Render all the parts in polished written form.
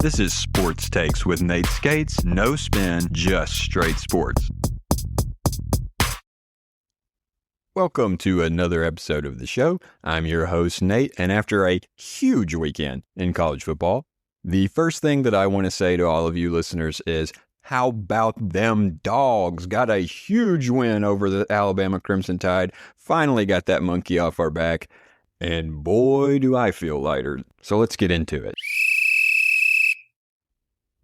This is Sports Takes with Nate Skates. No spin, just straight sports. Welcome to another episode of the show. I'm your host, Nate, and after a huge weekend in college football, the first thing that I want to say to all of you listeners is, how about them dogs? Got a huge win over the Alabama Crimson Tide. Finally got that monkey off our back. And boy, do I feel lighter. So let's get into it.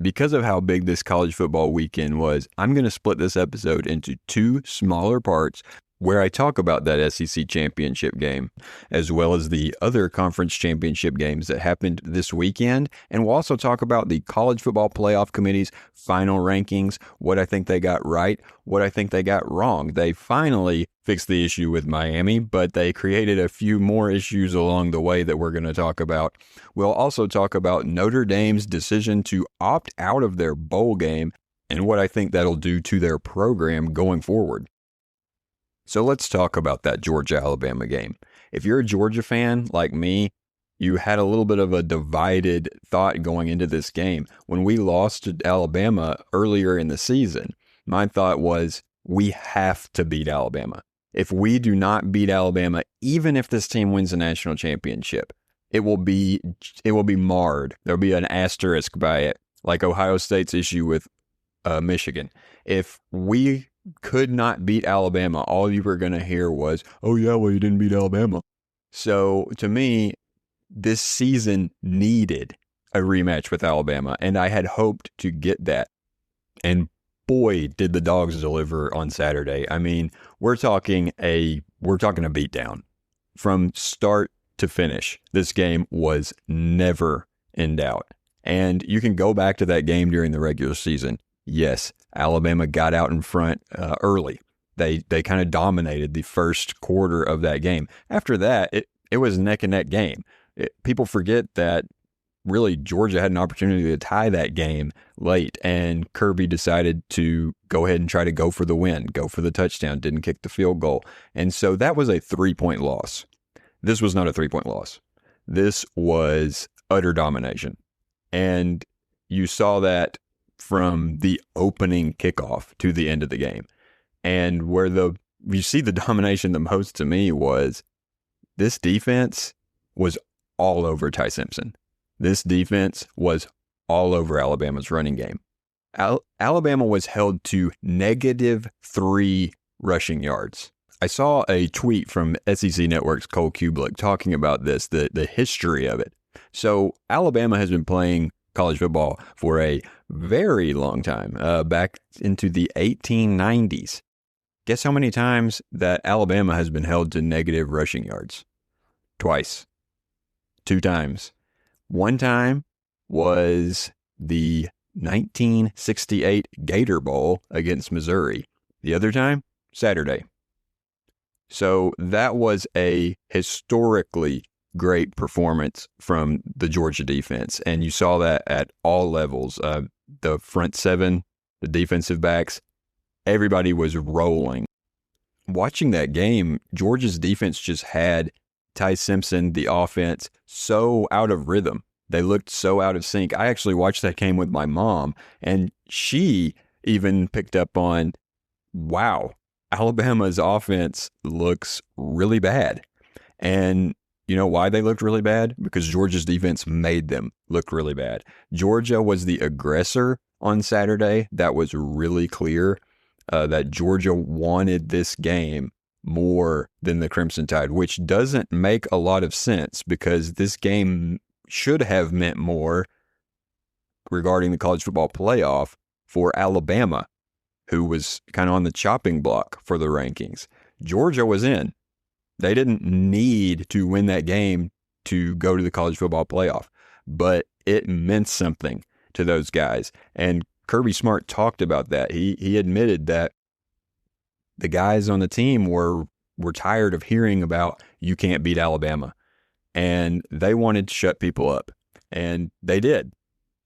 Because of how big this college football weekend was, I'm going to split this episode into two smaller parts where I talk about that SEC Championship game, as well as the other conference championship games that happened this weekend. And we'll also talk about the College Football Playoff Committee's final rankings, what I think they got right, what I think they got wrong. They finally fixed the issue with Miami, but they created a few more issues along the way that we're going to talk about. We'll also talk about Notre Dame's decision to opt out of their bowl game and what I think that'll do to their program going forward. So let's talk about that Georgia-Alabama game. If you're a Georgia fan like me, you had a little bit of a divided thought going into this game. When we lost to Alabama earlier in the season, my thought was, we have to beat Alabama. If we do not beat Alabama, even if this team wins the national championship, it will be marred. There'll be an asterisk by it, like Ohio State's issue with Michigan. If we could not beat Alabama, all you were going to hear was, oh yeah, well, you didn't beat Alabama. So to me, this season needed a rematch with Alabama, and I had hoped to get that. And boy, did the dogs deliver on Saturday. I mean, we're talking a beatdown from start to finish. This game was never in doubt. And you can go back to that game during the regular season. Yes, Alabama got out in front early. They kind of dominated the first quarter of that game. After that, it was a neck and neck game. People forget that really Georgia had an opportunity to tie that game late, and Kirby decided to go ahead and try to go for the win, go for the touchdown, didn't kick the field goal. And so that was a 3-point loss. This was not a 3-point loss. This was utter domination. And you saw that from the opening kickoff to the end of the game. And where you see the domination the most to me was this defense was all over Ty Simpson. This defense was all over Alabama's running game. Alabama was held to -3 rushing yards. I saw a tweet from SEC Network's Cole Kublik talking about this, the history of it. So Alabama has been playing college football for a very long time, back into the 1890s. Guess how many times that Alabama has been held to negative rushing yards? Twice. 2 times. One time was the 1968 Gator Bowl against Missouri. The other time, Saturday. So that was a historically great performance from the Georgia defense. And you saw that at all levels. The front seven, the defensive backs, everybody was rolling. Watching that game, Georgia's defense just had Ty Simpson, the offense, so out of rhythm. They looked so out of sync. I actually watched that game with my mom, and she even picked up on, wow, Alabama's offense looks really bad. And you know why they looked really bad? Because Georgia's defense made them look really bad. Georgia was the aggressor on Saturday. That was really clear, that Georgia wanted this game more than the Crimson Tide, which doesn't make a lot of sense because this game should have meant more regarding the college football playoff for Alabama, who was kind of on the chopping block for the rankings. Georgia was in. They didn't need to win that game to go to the college football playoff, but it meant something to those guys. And Kirby Smart talked about that. He admitted that the guys on the team were tired of hearing about you can't beat Alabama, and they wanted to shut people up, and they did.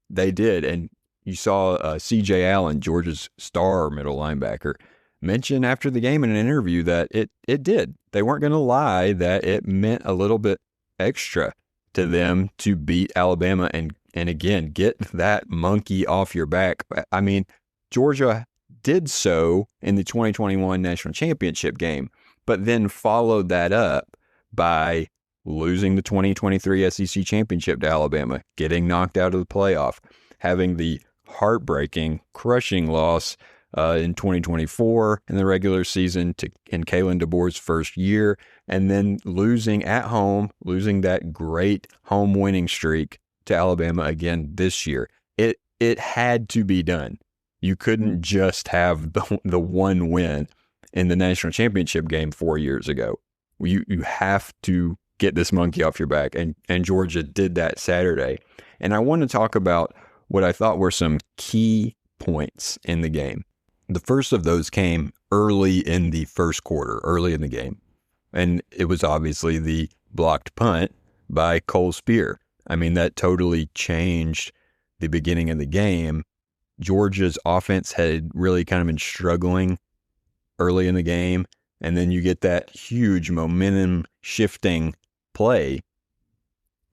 They did, and you saw C.J. Allen, Georgia's star middle linebacker, mention after the game in an interview that it did. They weren't going to lie that it meant a little bit extra to them to beat Alabama and again, get that monkey off your back. I mean, Georgia did so in the 2021 national championship game, but then followed that up by losing the 2023 SEC championship to Alabama, getting knocked out of the playoff, having the heartbreaking, crushing loss in 2024 in the regular season in Kalen DeBoer's first year, and then losing at home, losing that great home winning streak to Alabama again this year. It had to be done. You couldn't just have the one win in the national championship game 4 years ago. You have to get this monkey off your back, and Georgia did that Saturday. And I want to talk about what I thought were some key points in the game. The first of those came early in the first quarter, early in the game. And it was obviously the blocked punt by Cole Spear. I mean, that totally changed the beginning of the game. Georgia's offense had really kind of been struggling early in the game. And then you get that huge momentum shifting play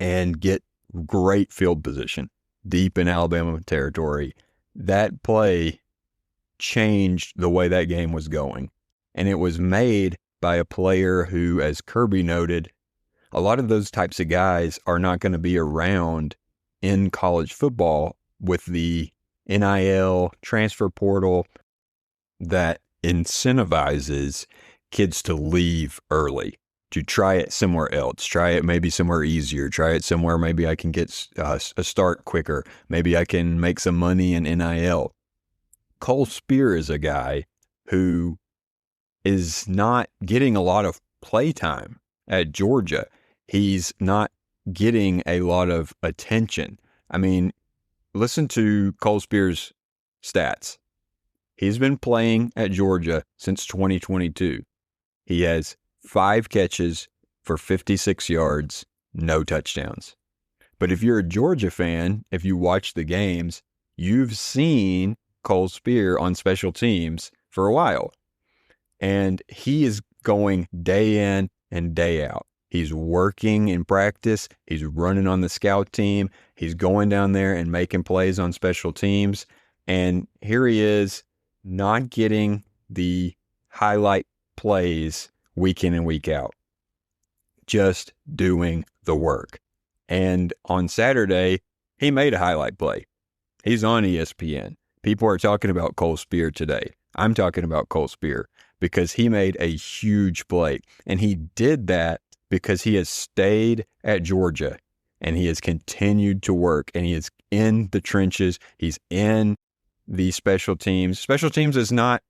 and get great field position deep in Alabama territory. That play changed the way that game was going. And it was made by a player who, as Kirby noted, a lot of those types of guys are not going to be around in college football with the NIL transfer portal that incentivizes kids to leave early, to try it somewhere else, try it maybe somewhere easier, try it somewhere maybe I can get a start quicker, maybe I can make some money in NIL. Cole Spear is a guy who is not getting a lot of play time at Georgia. He's not getting a lot of attention. I mean, listen to Cole Spear's stats. He's been playing at Georgia since 2022. He has 5 catches for 56 yards, no touchdowns. But if you're a Georgia fan, if you watch the games, you've seen Cole Spear on special teams for a while. And he is going day in and day out. He's working in practice. He's running on the scout team. He's going down there and making plays on special teams. And here he is, not getting the highlight plays week in and week out, just doing the work. And on Saturday, he made a highlight play. He's on ESPN. People are talking about Cole Spear today. I'm talking about Cole Spear because he made a huge play. And he did that because he has stayed at Georgia and he has continued to work, and he is in the trenches. He's in the special teams. Special teams is not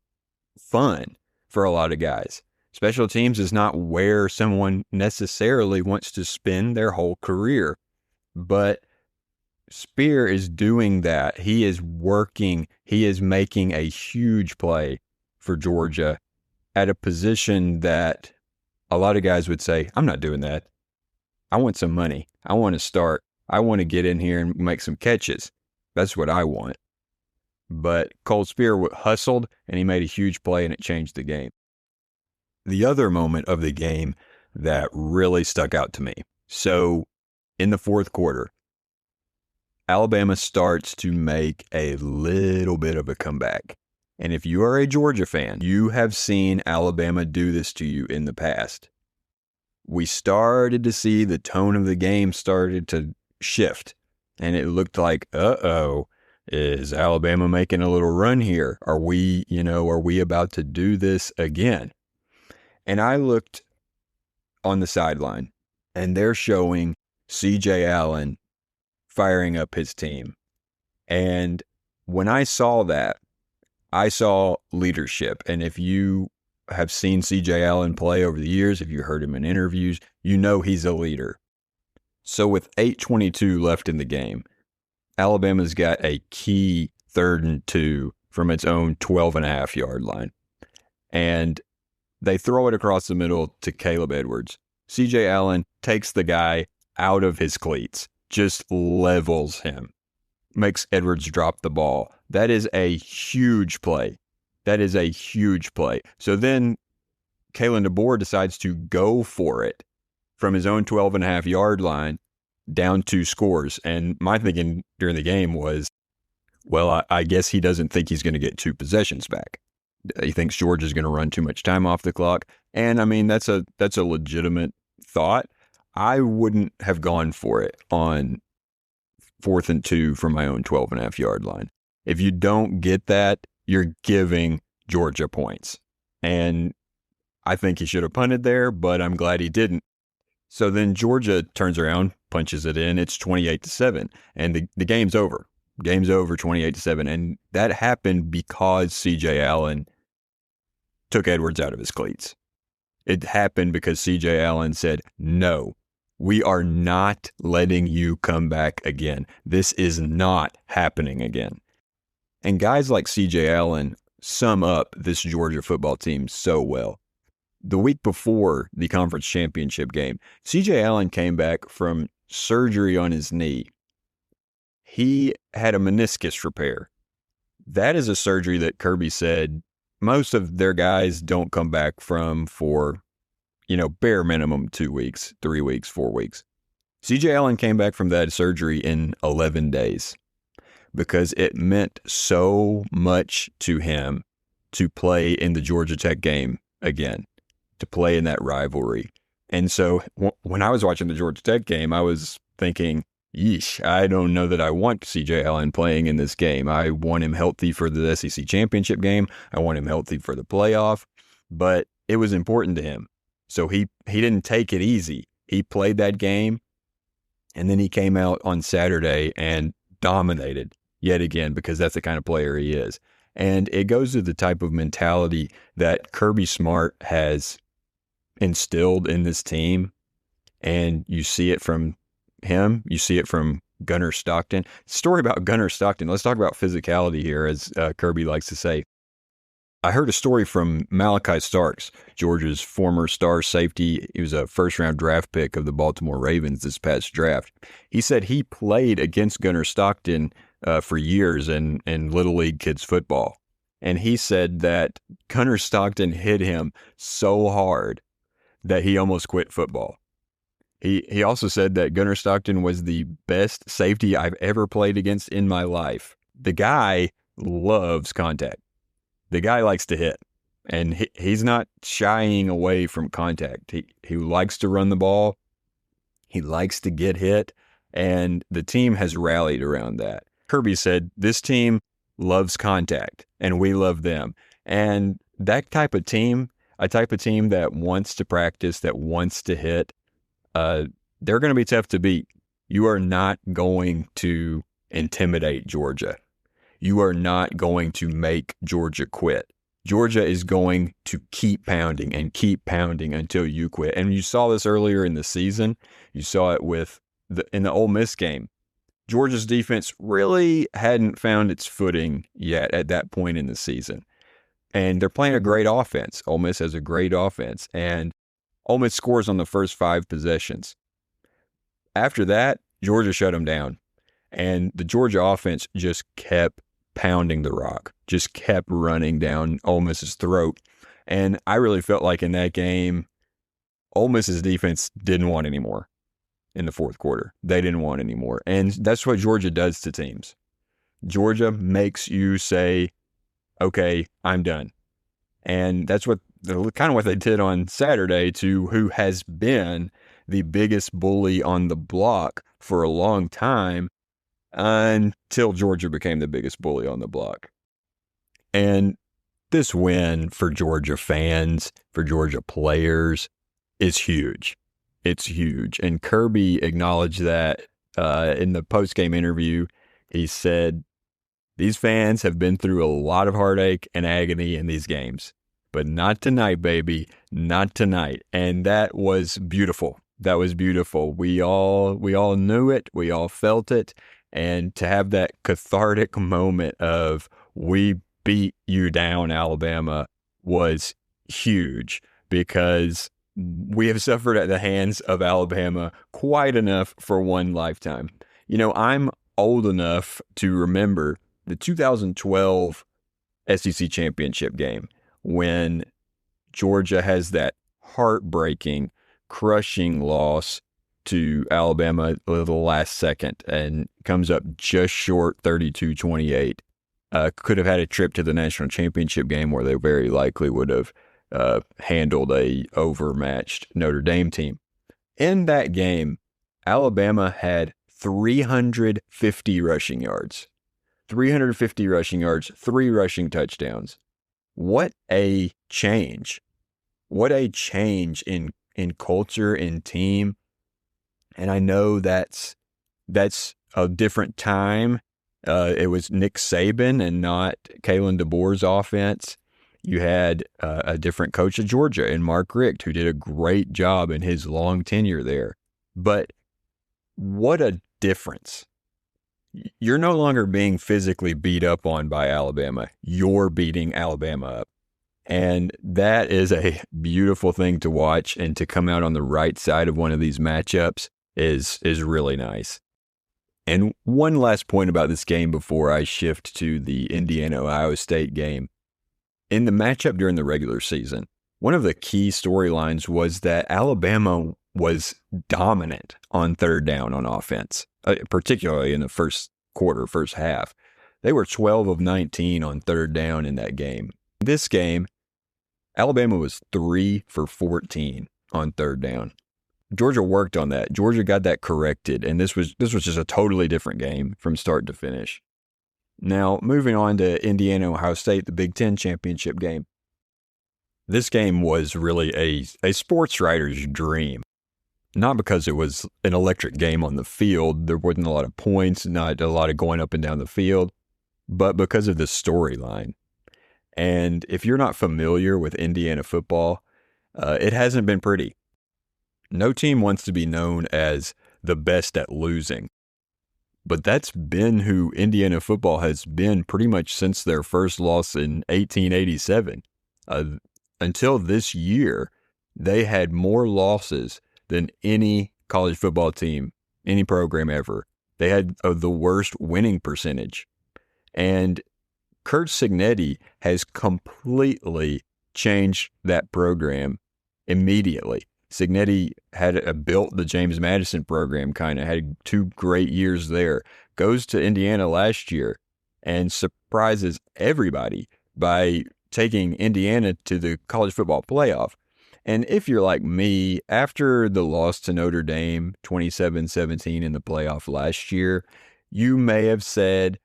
fun for a lot of guys. Special teams is not where someone necessarily wants to spend their whole career. But Spear is doing that. He is working. He is making a huge play for Georgia at a position that a lot of guys would say, I'm not doing that. I want some money. I want to start. I want to get in here and make some catches. That's what I want. But Cole Spear hustled, and he made a huge play, and it changed the game. The other moment of the game that really stuck out to me. So in the fourth quarter, Alabama starts to make a little bit of a comeback. And if you are a Georgia fan, you have seen Alabama do this to you in the past. We started to see the tone of the game started to shift. And it looked like, is Alabama making a little run here? Are we about to do this again? And I looked on the sideline, and they're showing C.J. Allen firing up his team. And when I saw that, I saw leadership. And if you have seen C.J. Allen play over the years, if you heard him in interviews, you know he's a leader. So with 8:22 left in the game, Alabama's got a key 3rd and 2 from its own 12.5-yard line. And they throw it across the middle to Caleb Edwards. C.J. Allen takes the guy out of his cleats, just levels him, makes Edwards drop the ball. That is a huge play. That is a huge play. So then Kalen DeBoer decides to go for it from his own 12.5-yard line, down 2 scores. And my thinking during the game was, well, I guess he doesn't think he's going to get 2 possessions back. He thinks Georgia's going to run too much time off the clock. And I mean, that's a legitimate thought. I wouldn't have gone for it on 4th and 2 from my own 12.5-yard line. If you don't get that, you're giving Georgia points. And I think he should have punted there, but I'm glad he didn't. So then Georgia turns around, punches it in. It's 28-7, and the game's over. Game's over, 28-7, and that happened because C.J. Allen took Edwards out of his cleats. It happened because C.J. Allen said, "No, we are not letting you come back again. This is not happening again." And guys like C.J. Allen sum up this Georgia football team so well. The week before the conference championship game, C.J. Allen came back from surgery on his knee. He had a meniscus repair. That is a surgery that Kirby said most of their guys don't come back from for, bare minimum 2 weeks, 3 weeks, 4 weeks. C.J. Allen came back from that surgery in 11 days because it meant so much to him to play in the Georgia Tech game again, to play in that rivalry. And so when I was watching the Georgia Tech game, I was thinking, yeesh, I don't know that I want C.J. Allen playing in this game. I want him healthy for the ACC Championship game. I want him healthy for the playoff. But it was important to him. So he didn't take it easy. He played that game, and then he came out on Saturday and dominated yet again because that's the kind of player he is. And it goes to the type of mentality that Kirby Smart has instilled in this team, and you see it from him. You see it from Gunnar Stockton. Story about Gunnar Stockton. Let's talk about physicality here, as Kirby likes to say. I heard a story from Malachi Starks, Georgia's former star safety. He was a first-round draft pick of the Baltimore Ravens this past draft. He said he played against Gunnar Stockton for years in Little League kids football. And he said that Gunnar Stockton hit him so hard that he almost quit football. He also said that Gunnar Stockton was the best safety I've ever played against in my life. The guy loves contact. The guy likes to hit, and he's not shying away from contact. He likes to run the ball. He likes to get hit, and the team has rallied around that. Kirby said, this team loves contact, and we love them. And that type of team, a type of team that wants to practice, that wants to hit, they're going to be tough to beat. You are not going to intimidate Georgia. You are not going to make Georgia quit. Georgia is going to keep pounding until you quit. And you saw this earlier in the season. You saw it in the Ole Miss game. Georgia's defense really hadn't found its footing yet at that point in the season. And they're playing a great offense. Ole Miss has a great offense. And Ole Miss scores on the first 5 possessions. After that, Georgia shut them down. And the Georgia offense just kept pounding the rock, just kept running down Ole Miss's throat. And I really felt like in that game, Ole Miss's defense didn't want any more in the fourth quarter. They didn't want any more. And that's what Georgia does to teams. Georgia makes you say, okay, I'm done. And that's kind of what they did on Saturday to who has been the biggest bully on the block for a long time, until Georgia became the biggest bully on the block. And this win for Georgia fans, for Georgia players, is huge. It's huge. And Kirby acknowledged that in the post-game interview. He said, these fans have been through a lot of heartache and agony in these games, but not tonight, baby, not tonight. And that was beautiful. That was beautiful. We all knew it. We all felt it. And to have that cathartic moment of we beat you down, Alabama, was huge because we have suffered at the hands of Alabama quite enough for one lifetime. I'm old enough to remember the 2012 SEC Championship game when Georgia has that heartbreaking, crushing loss to Alabama at the last second and comes up just short 32-28. Could have had a trip to the national championship game where they very likely would have handled a overmatched Notre Dame team. In that game, Alabama had 350 rushing yards. 350 rushing yards, 3 rushing touchdowns. What a change. What a change in culture, in team. And I know that's a different time. It was Nick Saban and not Kalen DeBoer's offense. You had a different coach at Georgia in Mark Richt, who did a great job in his long tenure there. But what a difference. You're no longer being physically beat up on by Alabama. You're beating Alabama up. And that is a beautiful thing to watch, and to come out on the right side of one of these matchups is really nice. And one last point about this game before I shift to the Indiana-Ohio State game. In the matchup during the regular season, one of the key storylines was that Alabama was dominant on third down on offense, particularly in the first quarter, first half. They were 12 of 19 on third down in that game. This game, Alabama was 3 for 14 on third down. Georgia worked on that. Georgia got that corrected, and this was just a totally different game from start to finish. Now, moving on to Indiana-Ohio State, the Big Ten Championship game. This game was really a sports writer's dream. Not because it was an electric game on the field. There wasn't a lot of points, not a lot of going up and down the field, but because of the storyline. And if you're not familiar with Indiana football, it hasn't been pretty. No team wants to be known as the best at losing. But that's been who Indiana football has been pretty much since their first loss in 1887. Until this year, they had more losses than any college football team, any program ever. They had the worst winning percentage. And Curt Cignetti has completely changed that program immediately. Cignetti had built the James Madison program, had 2 great years there, goes to Indiana last year and surprises everybody by taking Indiana to the college football playoff. And if you're like me, after the loss to Notre Dame 27-17 in the playoff last year, you may have said,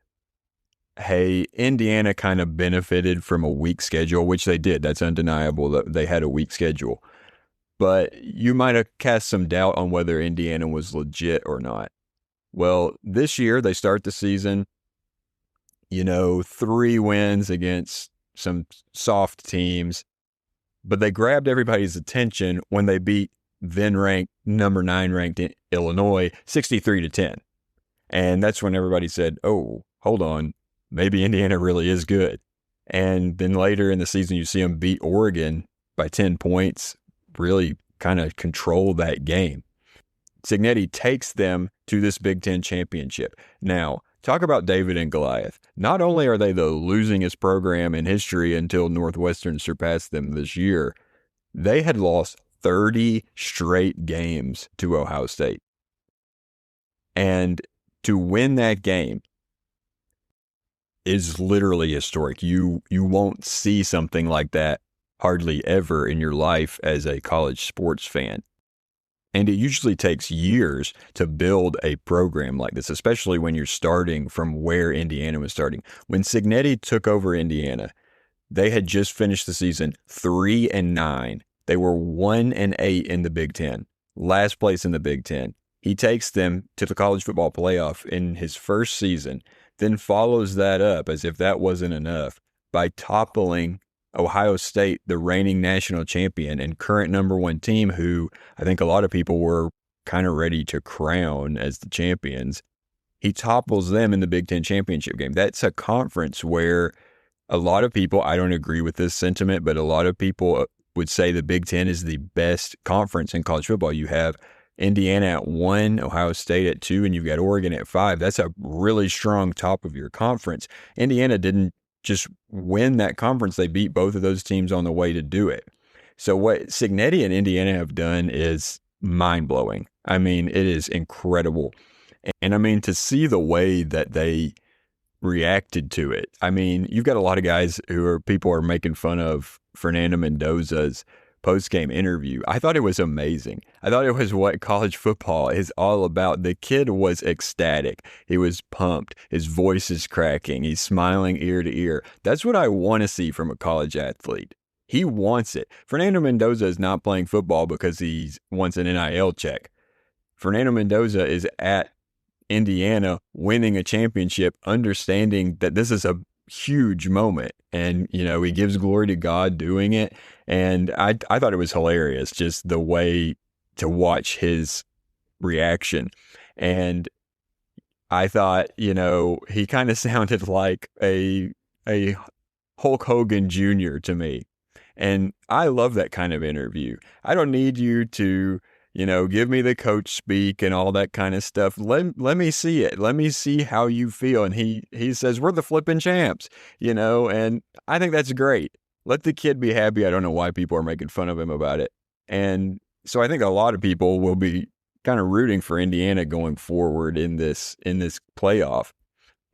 hey, Indiana kind of benefited from a weak schedule, which they did. That's undeniable that they had a weak schedule. But you might have cast some doubt on whether Indiana was legit or not. Well, this year they start the season, 3 wins against some soft teams, but they grabbed everybody's attention when they beat then-ranked, number 9 ranked Illinois 63-10. And that's when everybody said, oh, hold on, maybe Indiana really is good. And then later in the season, you see them beat Oregon by 10 points, really kind of control that game. Cignetti takes them to this Big Ten championship. Now, talk about David and Goliath. Not only are they the losingest program in history until Northwestern surpassed them this year, they had lost 30 straight games to Ohio State. And to win that game is literally historic. You won't see something like that hardly ever in your life as a college sports fan. And it usually takes years to build a program like this, especially when you're starting from where Indiana was starting. When Cignetti took over Indiana, they had just finished the season 3-9. They were 1-8 in the Big Ten, last place in the Big Ten. He takes them to the college football playoff in his first season, then follows that up, as if that wasn't enough, by toppling Ohio State, the reigning national champion and current number 1 team, who I think a lot of people were kind of ready to crown as the champions. He topples them in the Big Ten championship game. That's a conference where a lot of people, I don't agree with this sentiment, but a lot of people would say the Big Ten is the best conference in college football. You have Indiana at 1, Ohio State at 2, and you've got Oregon at 5. That's a really strong top of your conference. Indiana didn't just win that conference. They beat both of those teams on the way to do it. So what Cignetti and Indiana have done is mind-blowing. I mean, it is incredible. And I mean, to see the way that they reacted to it. I mean, you've got a lot of guys people are making fun of Fernando Mendoza's post-game interview. I thought it was amazing. I thought it was what college football is all about. The kid was ecstatic. He was pumped. His voice is cracking. He's smiling ear to ear. That's what I want to see from a college athlete. He wants it. Fernando Mendoza is not playing football because he wants an NIL check. Fernando Mendoza is at Indiana winning a championship, understanding that this is a huge moment. And, he gives glory to God doing it. And I thought it was hilarious, just the way to watch his reaction. And I thought, he kind of sounded like a Hulk Hogan Jr. to me. And I love that kind of interview. I don't need you to give me the coach speak and all that kind of stuff. Let me see it. Let me see how you feel. And he says, we're the flipping champs, and I think that's great. Let the kid be happy. I don't know why people are making fun of him about it. And so I think a lot of people will be kind of rooting for Indiana going forward in this playoff.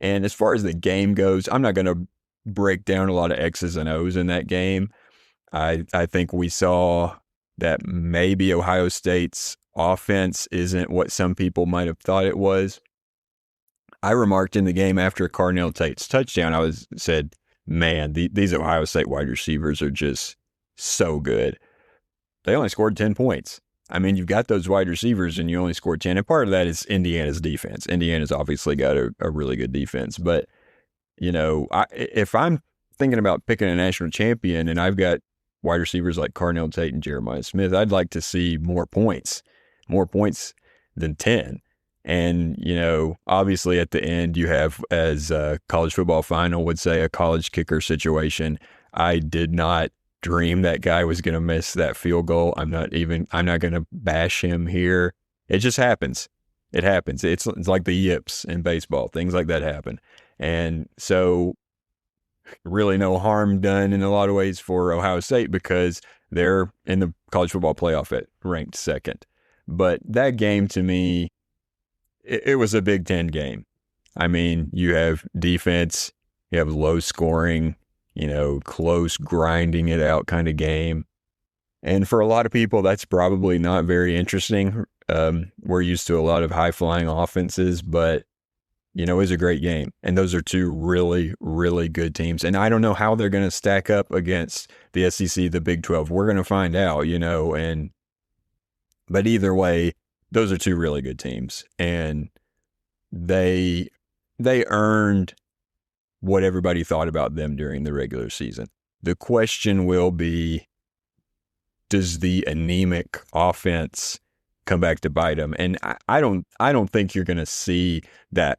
And as far as the game goes, I'm not going to break down a lot of X's and O's in that game. I think we saw that maybe Ohio State's offense isn't what some people might have thought it was. I remarked in the game after Carnell Tate's touchdown, I said, man, these Ohio State wide receivers are just so good. They only scored 10 points. I mean, you've got those wide receivers and you only scored 10. And part of that is Indiana's defense. Indiana's obviously got a really good defense. But, if I'm thinking about picking a national champion and I've got wide receivers like Carnell Tate and Jeremiah Smith, I'd like to see more points than 10. And, obviously at the end you have, as college football final would say, a college kicker situation. I did not dream that guy was going to miss that field goal. I'm not going to bash him here. It just happens. It happens. It's like the yips in baseball. Things like that happen. And so really no harm done in a lot of ways for Ohio State because they're in the college football playoff at ranked second. But that game to me, it was a Big Ten game. I mean, you have defense, you have low scoring, close grinding it out kind of game. And for a lot of people, that's probably not very interesting. We're used to a lot of high flying offenses, but it was a great game. And those are two really, really good teams. And I don't know how they're going to stack up against the SEC, the Big 12. We're going to find out, but either way, those are two really good teams. And they earned what everybody thought about them during the regular season. The question will be, does the anemic offense come back to bite them? And I don't think you're going to see that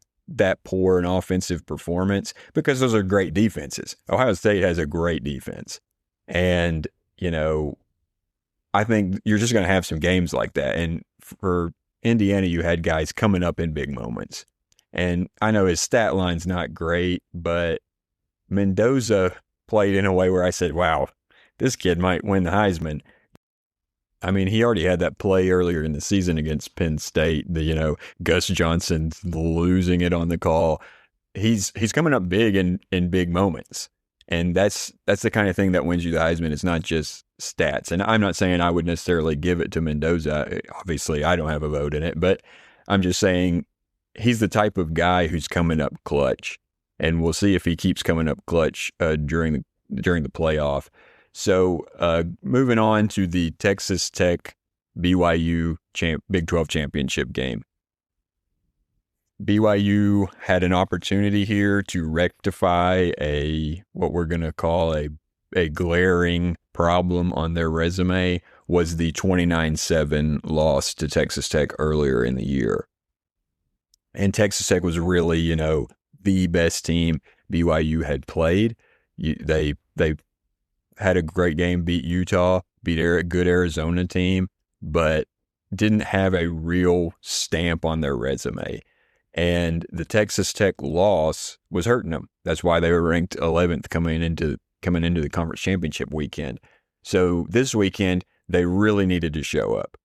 poor an offensive performance because those are great defenses. Ohio State has a great defense. And, I think you're just going to have some games like that. And for Indiana, you had guys coming up in big moments. And I know his stat line's not great, but Mendoza played in a way where I said, wow, this kid might win the Heisman. I mean, he already had that play earlier in the season against Penn State, Gus Johnson losing it on the call. He's coming up big in big moments. And that's the kind of thing that wins you the Heisman. It's not just stats. And I'm not saying I would necessarily give it to Mendoza. Obviously, I don't have a vote in it, but I'm just saying he's the type of guy who's coming up clutch. And we'll see if he keeps coming up clutch during the playoff. So moving on to the Texas Tech BYU Big 12 championship game. BYU had an opportunity here to rectify what we're going to call a glaring problem on their resume, was the 29-7 loss to Texas Tech earlier in the year. And Texas Tech was really, the best team BYU had played. They had a great game, beat Utah, beat a good Arizona team, but didn't have a real stamp on their resume. And the Texas Tech loss was hurting them. That's why they were ranked 11th coming into the conference championship weekend. So this weekend, they really needed to show up.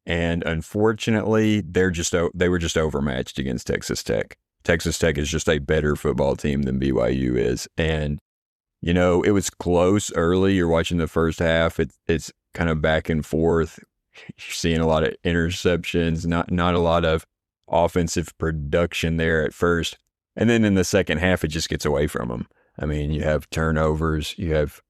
And unfortunately, they were just overmatched against Texas Tech. Texas Tech is just a better football team than BYU is. And, it was close early. You're watching the first half. It's kind of back and forth. You're seeing a lot of interceptions, not a lot of offensive production there at first. And then in the second half, it just gets away from them. I mean, you have turnovers. You have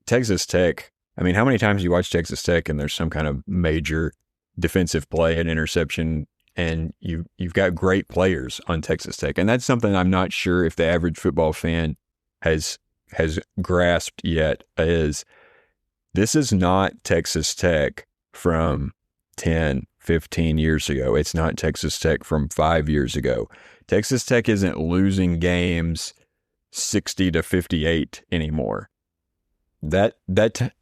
Texas Tech. I mean, how many times you watch Texas Tech and there's some kind of major defensive play, an interception, and you've got great players on Texas Tech. And that's something I'm not sure if the average football fan has grasped yet, is this is not Texas Tech from 10, 15 years ago. It's not Texas Tech from 5 years ago. Texas Tech isn't losing games 60-58 anymore. That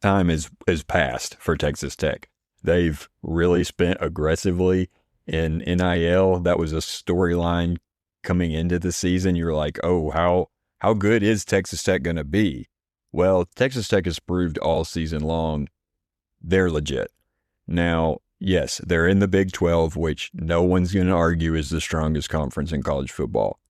time is past for Texas Tech. They've really spent aggressively in NIL. That was a storyline coming into the season. You're like, oh, how good is Texas Tech going to be? Well, Texas Tech has proved all season long they're legit. Now, yes, they're in the Big 12, which no one's going to argue is the strongest conference in college football.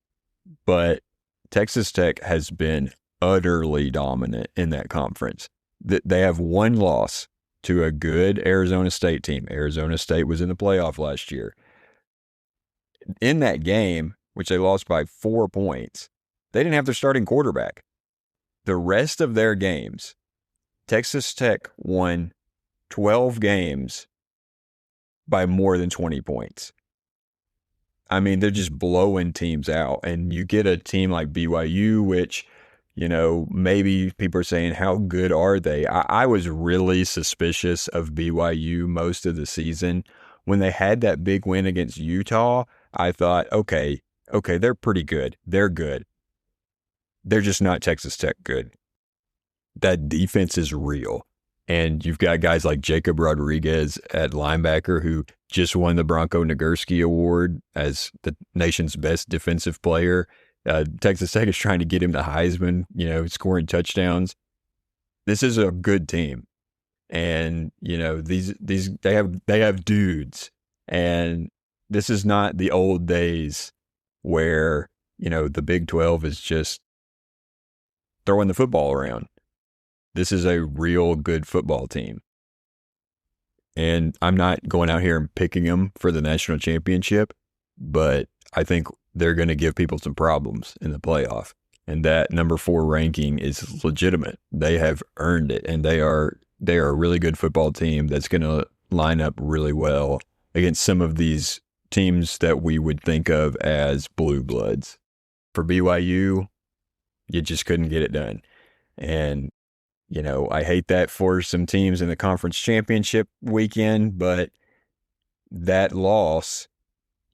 But Texas Tech has been utterly dominant in that conference. They have one loss to a good Arizona State team. Arizona State was in the playoff last year. In that game, which they lost by 4 points, they didn't have their starting quarterback. The rest of their games, Texas Tech won 12 games by more than 20 points. I mean, they're just blowing teams out. And you get a team like BYU, which, maybe people are saying, how good are they? I was really suspicious of BYU most of the season. When they had that big win against Utah, I thought, okay, they're pretty good. They're good. They're just not Texas Tech good. That defense is real. And you've got guys like Jacob Rodriguez at linebacker, who just won the Bronco Nagurski Award as the nation's best defensive player. Texas Tech is trying to get him the Heisman, scoring touchdowns. This is a good team. And, these they have dudes. And this is not the old days where, the Big 12 is just throwing the football around. This is a real good football team. And I'm not going out here and picking them for the national championship, but I think they're going to give people some problems in the playoff. And that number 4 ranking is legitimate. They have earned it, and they are a really good football team that's going to line up really well against some of these teams that we would think of as blue bloods. For BYU, you just couldn't get it done. And I hate that for some teams in the conference championship weekend, but that loss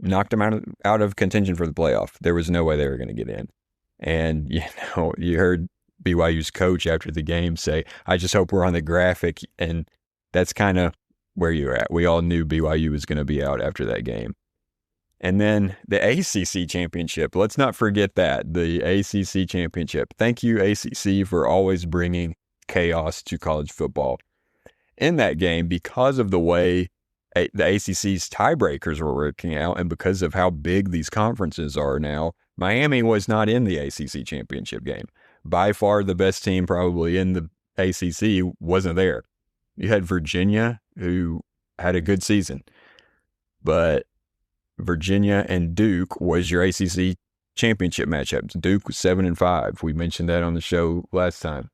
knocked them out of contention for the playoff. There was no way they were going to get in. And, you heard BYU's coach after the game say, I just hope we're on the graphic. And that's kind of where you're at. We all knew BYU was going to be out after that game. And then the ACC Championship. Let's not forget that. The ACC Championship. Thank you, ACC, for always bringing chaos to college football. In that game, because of the way the ACC's tiebreakers were working out and because of how big these conferences are now, Miami was not in the ACC Championship game. By far the best team probably in the ACC wasn't there. You had Virginia, who had a good season, but Virginia and Duke was your ACC Championship matchup. Duke was 7-5. We mentioned that on the show last time.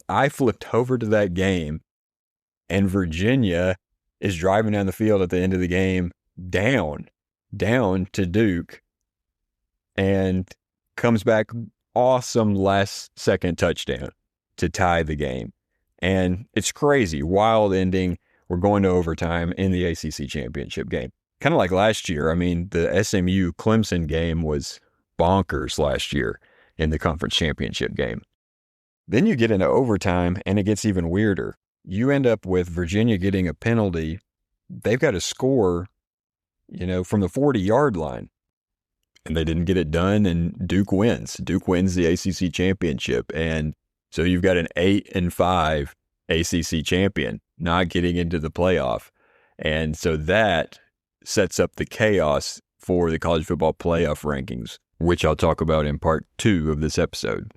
I flipped over to that game, and Virginia is driving down the field at the end of the game down to Duke, and comes back awesome last-second touchdown to tie the game. And it's crazy, wild ending. We're going to overtime in the ACC Championship game. Kind of like last year. I mean, the SMU-Clemson game was bonkers last year in the conference championship game. Then you get into overtime, and it gets even weirder. You end up with Virginia getting a penalty. They've got to score, from the 40-yard line. And they didn't get it done, and Duke wins. Duke wins the ACC championship. And so you've got an 8-5 ACC champion not getting into the playoff. And so that sets up the chaos for the college football playoff rankings, which I'll talk about in part 2 of this episode.